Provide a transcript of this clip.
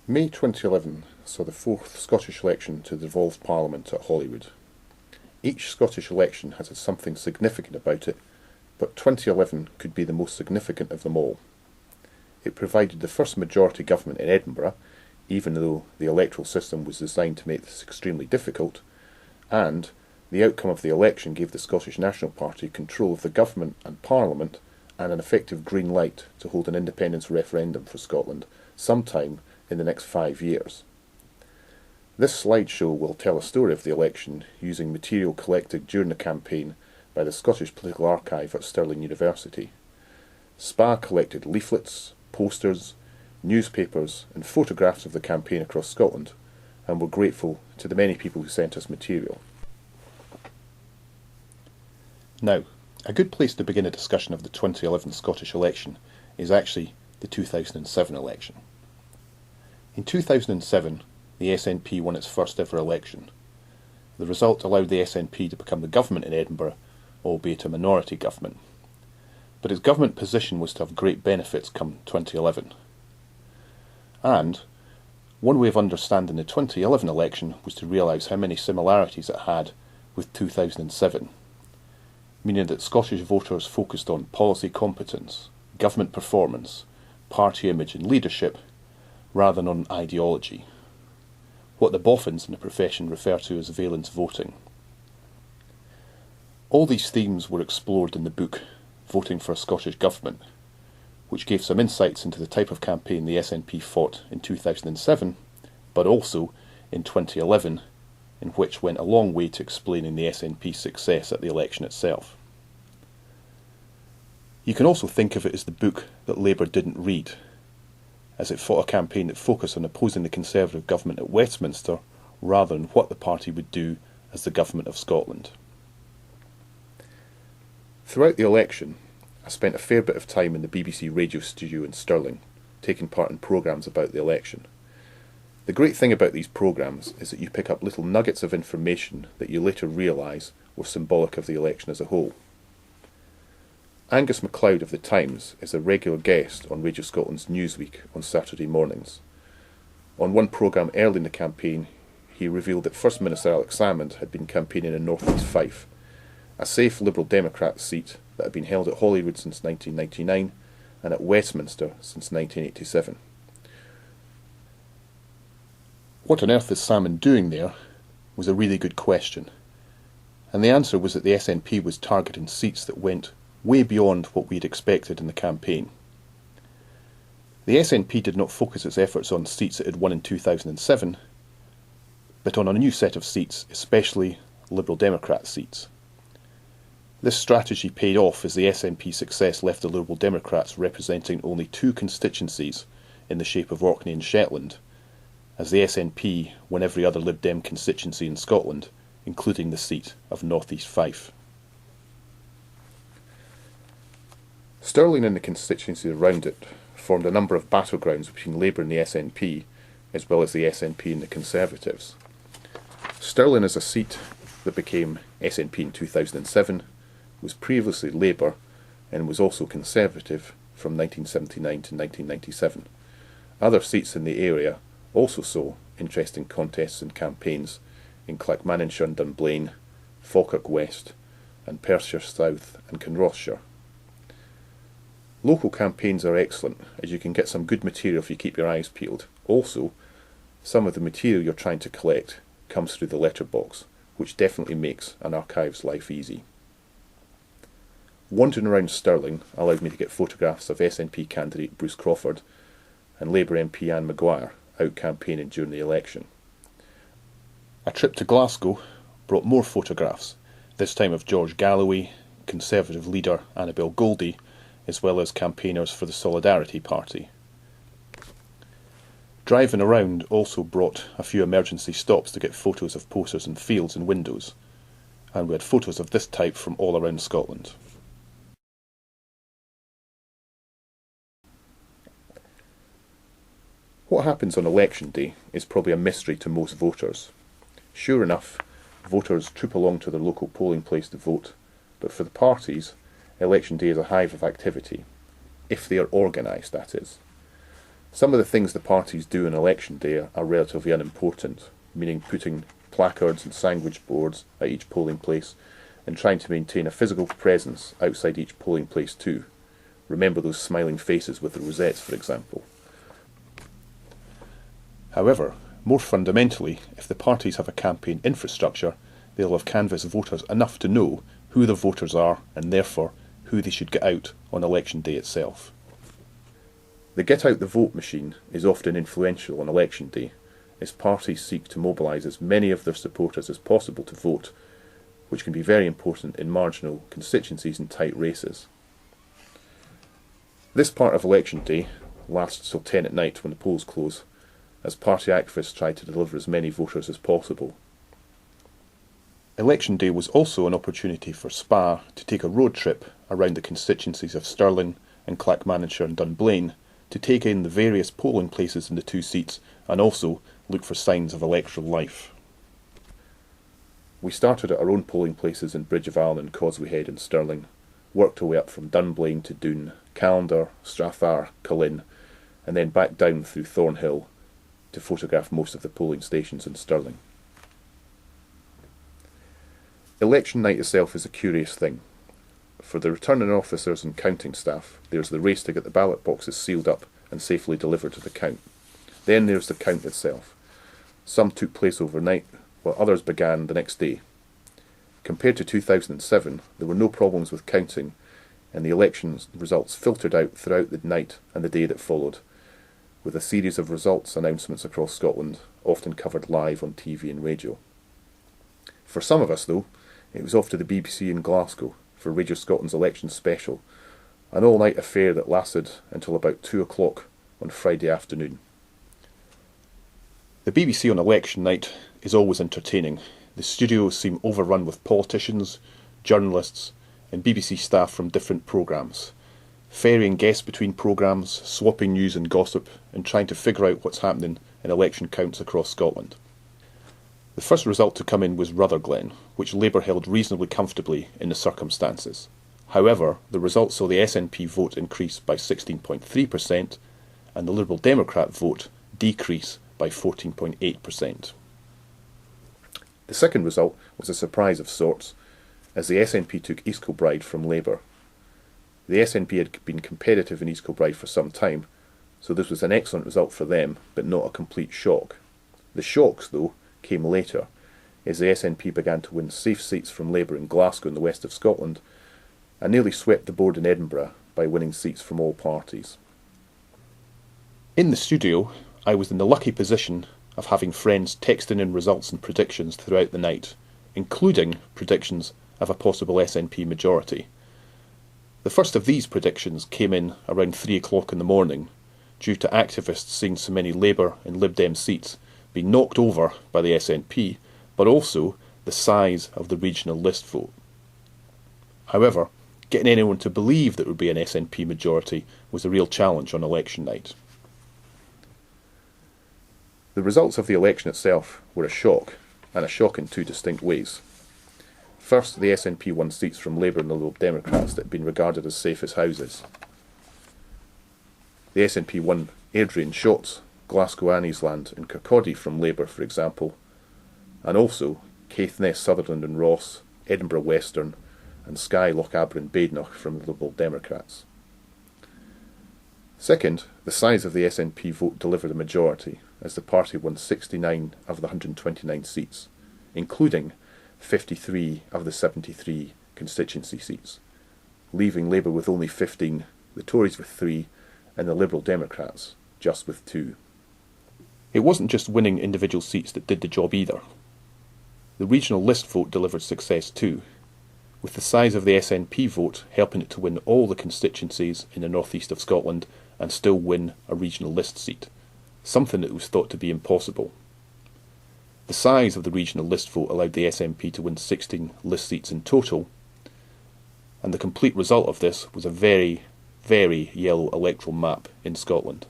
May 2011 saw the fourth Scottish election to the devolved Parliament at Holyrood. Each Scottish election has had something significant about it, but 2011 could be the most significant of them all. It provided the first majority government in Edinburgh, even though the electoral system was designed to make this extremely difficult, and the outcome of the election gave the Scottish National Party control of the government and Parliament and an effective green light to hold an independence referendum for Scotland sometime in the next 5 years. This slideshow will tell a story of the election using material collected during the campaign by the Scottish Political Archive at Stirling University. SPA collected leaflets, posters, newspapers and photographs of the campaign across Scotland, and we're grateful to the many people who sent us material. Now, a good place to begin a discussion of the 2011 Scottish election is actually the 2007 election. In 2007, the SNP won its first ever election. The result allowed the SNP to become the government in Edinburgh, albeit a minority government. But its government position was to have great benefits come 2011. And one way of understanding the 2011 election was to realise how many similarities it had with 2007, meaning that Scottish voters focused on policy competence, government performance, party image and leadership, rather than on ideology, what the boffins in the profession refer to as valence voting. All these themes were explored in the book Voting for a Scottish Government, which gave some insights into the type of campaign the SNP fought in 2007, but also in 2011, and which went a long way to explaining the SNP's success at the election itself. You can also think of it as the book that Labour didn't read, as it fought a campaign that focused on opposing the Conservative government at Westminster rather than what the party would do as the government of Scotland. Throughout the election, I spent a fair bit of time in the BBC radio studio in Stirling, taking part in programmes about the election. The great thing about these programmes is that you pick up little nuggets of information that you later realise were symbolic of the election as a whole. Angus MacLeod of The Times is a regular guest on Radio Scotland's Newsweek on Saturday mornings. On one programme early in the campaign, he revealed that First Minister Alex Salmond had been campaigning in North East Fife, a safe Liberal Democrat seat that had been held at Holyrood since 1999 and at Westminster since 1987. What on earth is Salmond doing there was a really good question, and the answer was that the SNP was targeting seats that went way beyond what we had expected in the campaign. The SNP did not focus its efforts on seats it had won in 2007, but on a new set of seats, especially Liberal Democrat seats. This strategy paid off as the SNP's success left the Liberal Democrats representing only 2 constituencies in the shape of Orkney and Shetland, as the SNP won every other Lib Dem constituency in Scotland, including the seat of North East Fife. Stirling and the constituencies around it formed a number of battlegrounds between Labour and the SNP, as well as the SNP and the Conservatives. Stirling is a seat that became SNP in 2007, was previously Labour, and was also Conservative from 1979 to 1997. Other seats in the area also saw interesting contests and campaigns in Clackmannanshire and Dunblane, Falkirk West, and Perthshire South and Kinrossshire. Local campaigns are excellent, as you can get some good material if you keep your eyes peeled. Also, some of the material you're trying to collect comes through the letterbox, which definitely makes an archive's life easy. Wandering around Stirling allowed me to get photographs of SNP candidate Bruce Crawford and Labour MP Anne Maguire out campaigning during the election. A trip to Glasgow brought more photographs, this time of George Galloway, Conservative leader Annabel Goldie, as well as campaigners for the Solidarity Party. Driving around also brought a few emergency stops to get photos of posters and fields and windows, and we had photos of this type from all around Scotland. What happens on election day is probably a mystery to most voters. Sure enough, voters troop along to their local polling place to vote, but for the parties, election day is a hive of activity, if they are organised, that is. Some of the things the parties do on election day are relatively unimportant, meaning putting placards and sandwich boards at each polling place and trying to maintain a physical presence outside each polling place too. Remember those smiling faces with the rosettes, for example. However, more fundamentally, if the parties have a campaign infrastructure, they'll have canvassed voters enough to know who the voters are and therefore who they should get out on election day itself. The get out the vote machine is often influential on election day, as parties seek to mobilise as many of their supporters as possible to vote, which can be very important in marginal constituencies and tight races. This part of election day lasts till 10 at night when the polls close, as party activists try to deliver as many voters as possible. Election day was also an opportunity for SPA to take a road trip around the constituencies of Stirling and Clackmannanshire and Dunblane to take in the various polling places in the two seats and also look for signs of electoral life. We started at our own polling places in Bridge of Allan and Causeway Head in Stirling, worked our way up from Dunblane to Doon, Callander, Strathar, Cullen, and then back down through Thornhill to photograph most of the polling stations in Stirling. Election night itself is a curious thing. For the returning officers and counting staff, there's the race to get the ballot boxes sealed up and safely delivered to the count. Then there's the count itself. Some took place overnight, while others began the next day. Compared to 2007, there were no problems with counting, and the election results filtered out throughout the night and the day that followed, with a series of results announcements across Scotland, often covered live on TV and radio. For some of us, though, it was off to the BBC in Glasgow for Radio Scotland's election special, an all-night affair that lasted until about 2 o'clock on Friday afternoon. The BBC on election night is always entertaining. The studios seem overrun with politicians, journalists and BBC staff from different programmes, ferrying guests between programmes, swapping news and gossip and trying to figure out what's happening in election counts across Scotland. The first result to come in was Rutherglen, which Labour held reasonably comfortably in the circumstances. However, the results saw the SNP vote increase by 16.3% and the Liberal Democrat vote decrease by 14.8%. The second result was a surprise of sorts, as the SNP took East Kilbride from Labour. The SNP had been competitive in East Kilbride for some time, so this was an excellent result for them, but not a complete shock. The shocks, though, came later, as the SNP began to win safe seats from Labour in Glasgow and the west of Scotland, and nearly swept the board in Edinburgh by winning seats from all parties. In the studio, I was in the lucky position of having friends texting in results and predictions throughout the night, including predictions of a possible SNP majority. The first of these predictions came in around 3 o'clock in the morning, due to activists seeing so many Labour and Lib Dem seats being knocked over by the SNP, but also the size of the regional list vote. However, getting anyone to believe that there would be an SNP majority was a real challenge on election night. The results of the election itself were a shock, and a shock in two distinct ways. First, the SNP won seats from Labour and the Liberal Democrats that had been regarded as safe as houses. The SNP won Airdrie and Shotts, Glasgow Anniesland and Kirkcaldy from Labour, for example, and also Caithness, Sutherland and Ross, Edinburgh Western and Skye, Lochaber and Badenoch from the Liberal Democrats. Second, the size of the SNP vote delivered a majority, as the party won 69 of the 129 seats, including 53 of the 73 constituency seats, leaving Labour with only 15, the Tories with 3 and the Liberal Democrats just with 2. It wasn't just winning individual seats that did the job either. The regional list vote delivered success too, with the size of the SNP vote helping it to win all the constituencies in the northeast of Scotland and still win a regional list seat, something that was thought to be impossible. The size of the regional list vote allowed the SNP to win 16 list seats in total, and the complete result of this was a very, very yellow electoral map in Scotland.